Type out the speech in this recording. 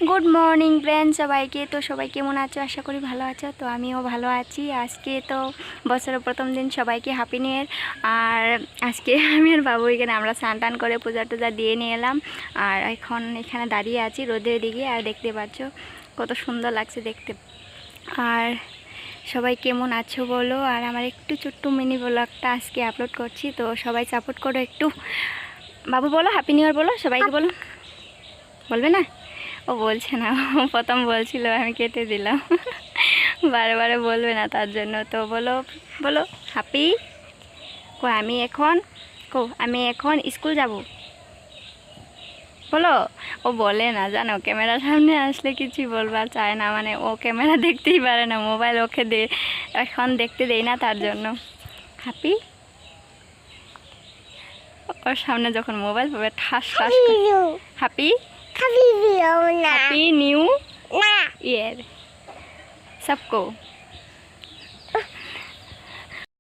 Good morning friend সবাইকে। তো সবাই কেমন আছো? আশা করি ভালো আছো। তো আমিও ভালো আছি। আজকে তো বছরের প্রথম দিন, সবাইকে হ্যাপি নিউ ইয়ার। আর আজকে আমি আর বাবু এখানে আমরা স্নান টান করে পূজা টুজা দিয়ে নিয়ে এলাম। আর এখন এখানে দাঁড়িয়ে আছি রোদের দিকে। আর দেখতে পাচ্ছ কত সুন্দর লাগছে দেখতে। আর সবাই কেমন আছো বলো। আর আমার একটু ছোট্ট মিনি ব্লগটা আজকে আপলোড করছি, তো সবাই সাপোর্ট করো একটু। বাবু বলো হ্যাপি নিউ ইয়ার, বলো সবাইকে, বলো। বলবে না? ও বলছে না, ও প্রথম বলছিল, আমি কেটে দিলাম। বারে বারে বলবে না তার জন্য। তো বলো বলো হ্যাপি। আমি এখন স্কুল যাব, বলো। ও বলে না জানো, ক্যামেরার সামনে আসলে কিছুই বলবার চায় না। মানে ও ক্যামেরা দেখতেই পারে না, মোবাইল ওকে এখন দেখতে দেই না তার জন্য। হ্যাপি, ওর সামনে যখন মোবাইল পাবে ঠাস ঠাস। হ্যাপি हैप्पी न्यू ईयर सबको।